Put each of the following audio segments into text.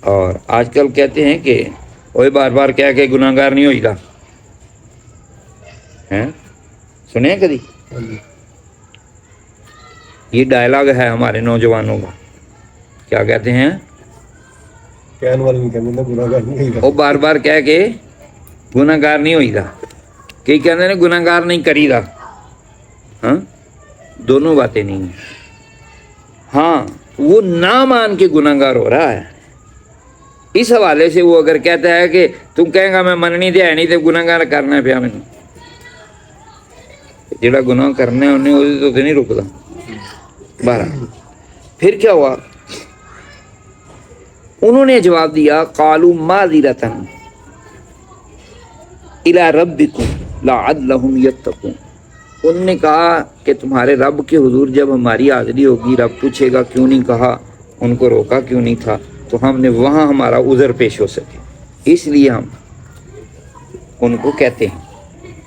اور آج کل کہتے ہیں کہ وہی بار بار کہہ کے گناہگار نہیں ہوئی گا، سنے کبھی؟ یہ ڈائلاگ ہے ہمارے نوجوانوں کا، کیا کہتے ہیں؟ وہ بار بار کہہ کے گناہگار نہیں ہوئی گا، کئی کہتے ہیں گناہگار نہیں کری گا، ہاں دونوں باتیں نہیں ہیں۔ ہاں وہ نہ مان کے گناہگار ہو رہا ہے، اس حوالے سے وہ اگر کہتا ہے کہ تم کہیں گا میں مننی دے نہیں تو گناہگار کرنا ہے پیا مینوں، جڑا گناہ کرنا ہے انہیں وہ تو نہیں رکتا۔ بہرحال پھر کیا ہوا؟ انہوں نے جواب دیا قالوا معذرۃ الی ربکم لعلہم یتقون، انہوں نے کہا کہ تمہارے رب کے حضور جب ہماری حاضری ہوگی رب پوچھے گا کیوں نہیں کہا، ان کو روکا کیوں نہیں تھا، تو ہم نے وہاں ہمارا عذر پیش ہو سکے، اس لیے ہم ان کو کہتے ہیں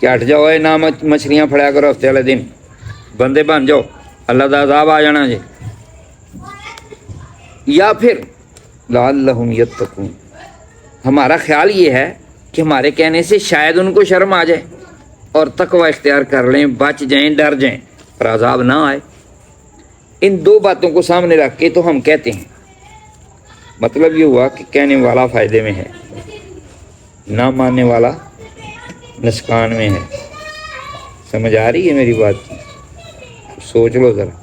کہ ہٹ جاؤ اے نہ مچھلیاں پھڑیا کرو ہفتے والے دن، بندے بن جاؤ اللہ دا عذاب آ جانا جی۔ یا پھر لعلہم یتقون، ہمارا خیال یہ ہے کہ ہمارے کہنے سے شاید ان کو شرم آ جائے اور تقوی اختیار کر لیں، بچ جائیں، ڈر جائیں اور عذاب نہ آئے۔ ان دو باتوں کو سامنے رکھ کے تو ہم کہتے ہیں، مطلب یہ ہوا کہ کہنے والا فائدے میں ہے، نہ ماننے والا نقصان میں ہے۔ سمجھ آ رہی ہے میری بات؟ سوچ لو ذرا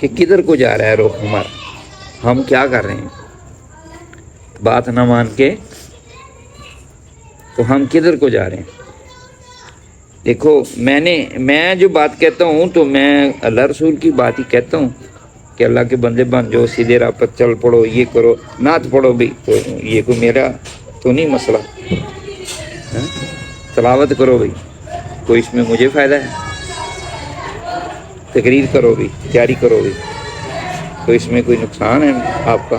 کہ کدھر کو جا رہا ہے رخ ہمارا، ہم کیا کر رہے ہیں بات نہ مان کے، تو ہم کدھر کو جا رہے ہیں؟ دیکھو میں جو بات کہتا ہوں تو میں اللہ رسول کی بات ہی کہتا ہوں کہ اللہ کے بندے بن جو، سیدھے راہ پر چل پڑو، یہ کرو، نعت پڑھو بھی، تو یہ کوئی میرا تو نہیں مسئلہ، تلاوت کرو بھی، کوئی اس میں مجھے فائدہ ہے، تقریر کرو بھی، تیاری کرو بھی، تو اس میں کوئی نقصان ہے آپ کا؟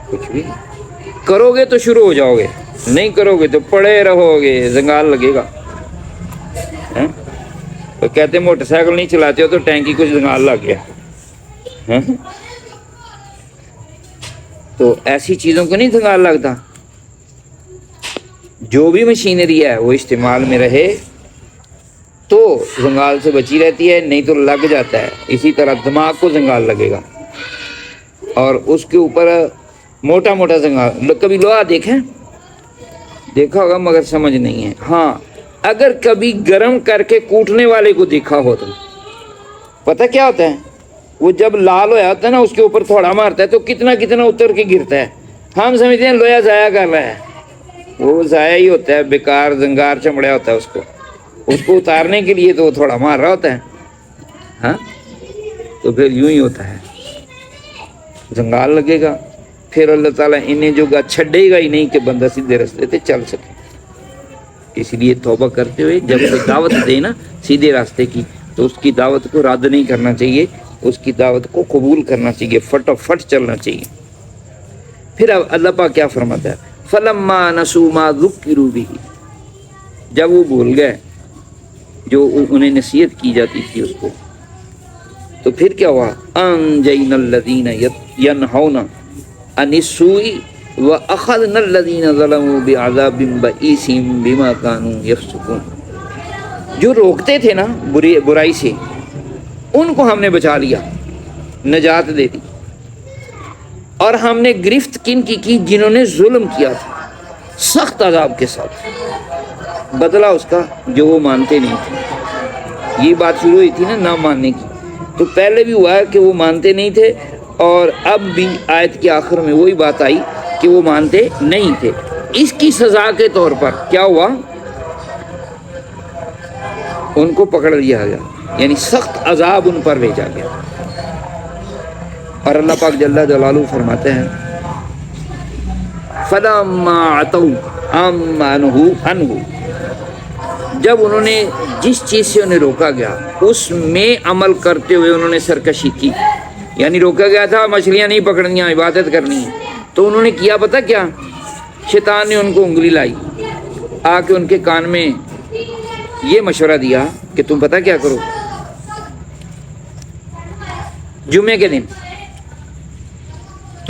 کچھ بھی نہیں۔ کرو گے تو شروع ہو جاؤ گے، نہیں کرو گے تو پڑے رہو گے، زنگال لگے گا۔ تو کہتے موٹر سائیکل نہیں چلاتے ہو تو ٹینکی کچھ زنگال لگ گیا، تو ایسی چیزوں کو نہیں زنگال لگتا۔ جو بھی مشینری ہے وہ استعمال میں رہے تو زنگال سے بچی رہتی ہے، نہیں تو لگ جاتا ہے۔ اسی طرح دماغ کو زنگال لگے گا اور اس کے اوپر موٹا موٹا زنگال، کبھی لوہا دیکھا ہوگا مگر سمجھ نہیں ہے۔ ہاں اگر کبھی گرم کر کے کوٹنے والے کو دیکھا ہو تو پتہ کیا ہوتا ہے، وہ جب لال ہوا ہوتا ہے نا اس کے اوپر تھوڑا مارتا ہے تو کتنا اتر کے گرتا ہے، ہم سمجھتے ہیں لوہا ضائع کر رہا ہے، وہ ضائع ہی ہوتا ہے، بیکار زنگار چمڑیا ہوتا ہے، اس کو اتارنے کے لیے تو وہ تھوڑا مار رہا ہوتا ہے، ہاں تو پھر یوں ہی ہوتا ہے، زنگال لگے گا، پھر اللہ تعالیٰ انہیں جو چھڑے گا ہی نہیں کہ بندہ سیدھے راستے پہ چل سکے۔ اس لیے توبہ کرتے ہوئے جب کوئی دعوت دے نا سیدھے راستے کی تو اس کی دعوت کو رد نہیں کرنا چاہیے، اس کی دعوت کو قبول کرنا چاہیے، فٹافٹ چلنا چاہیے۔ پھر اب اللہ پاک کیا فرماتا ہے، فَلَمَّا نَسُوا مَا ذُكِّرُوا بِهِ، جب وہ بھول گئے جو انہیں نصیحت کی جاتی تھی اس کو، تو پھر کیا ہوا، أَنجَيْنَا الَّذِينَ يَنْهَوْنَ عَنِ السُّوءِ وَأَخَذْنَا الَّذِينَ ظَلَمُوا بِعَذَابٍ بَئِيسٍ بِمَا كَانُوا يَفْسُقُونَ، جو روکتے تھے نا برائی سے ان کو ہم نے بچا لیا، نجات دے دی، اور ہم نے گرفت کن کی جنہوں نے ظلم کیا تھا، سخت عذاب کے ساتھ، بدلہ اس کا جو وہ مانتے نہیں تھے۔ یہ بات شروع ہوئی تھی نا نہ ماننے کی، تو پہلے بھی ہوا ہے کہ وہ مانتے نہیں تھے، اور اب بھی آیت کے آخر میں وہی بات آئی کہ وہ مانتے نہیں تھے۔ اس کی سزا کے طور پر کیا ہوا، ان کو پکڑ لیا گیا، یعنی سخت عذاب ان پر بھیجا گیا۔ اور اللہ پاک جل جلالہ فرماتے ہیں فَلَمَّا عَتَوْا عَمَّا نُهُوا عَنْهُ، جب انہوں نے جس چیز سے انہیں روکا گیا اس میں عمل کرتے ہوئے انہوں نے سرکشی کی، یعنی روکا گیا تھا مچھلیاں نہیں پکڑنیاں، عبادت کرنی ہے، تو انہوں نے کیا پتہ کیا، شیطان نے ان کو انگلی لائی، آ کے ان کے کان میں یہ مشورہ دیا کہ تم پتہ کیا کرو، جمعے کے دن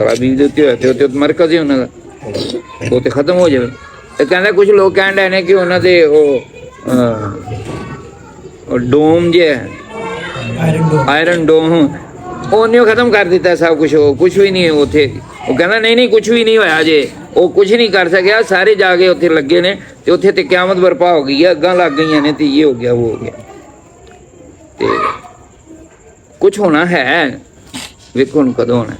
ਤਲ ਅਬੀਬ ਦੇ ਉੱਤੇ ਹੋਇਆ ਤੇ ਉੱਤੇ ਮਰਕਜ਼ ਹੈ ਉਹਨਾਂ ਦਾ, ਉਹ ਤੇ ਖਤਮ ਹੋ ਜਾਵੇ। ਤੇ ਕਹਿੰਦਾ ਕੁਝ ਲੋਕ ਕਹਿਣ ਡਏ ਨੇ ਕਿ ਉਹਨਾਂ ਦੇ ਉਹ ਡੋਮ ਜਿਹਾ ਆਇਰਨ ਡੋਮ ਉਹਨੇ ਉਹ ਖਤਮ ਕਰ ਦਿੱਤਾ ਸਭ ਕੁਝ, ਉਹ ਕੁਝ ਵੀ ਨਹੀਂ ਉੱਥੇ। ਉਹ ਕਹਿੰਦਾ ਨਹੀਂ ਕੁਝ ਵੀ ਨਹੀਂ ਹੋਇਆ ਜੇ, ਉਹ ਕੁਝ ਨਹੀਂ ਕਰ ਸਕਿਆ, ਸਾਰੇ ਜਾ ਕੇ ਉੱਥੇ ਲੱਗੇ ਨੇ ਤੇ ਉੱਥੇ ਤੇ ਕਿਆਮਤ ਬਰਪਾ ਹੋ ਗਈ ਹੈ, ਅੱਗਾਂ ਲੱਗ ਗਈਆਂ ਨੇ ਤੇ ਇਹ ਹੋ ਗਿਆ ਉਹ ਹੋ ਗਿਆ। ਤੇ ਕੁਝ ਹੋਣਾ ਹੈ, ਵੇਖੋ ਹੁਣ ਕਦੋਂ ਹੋਣਾ।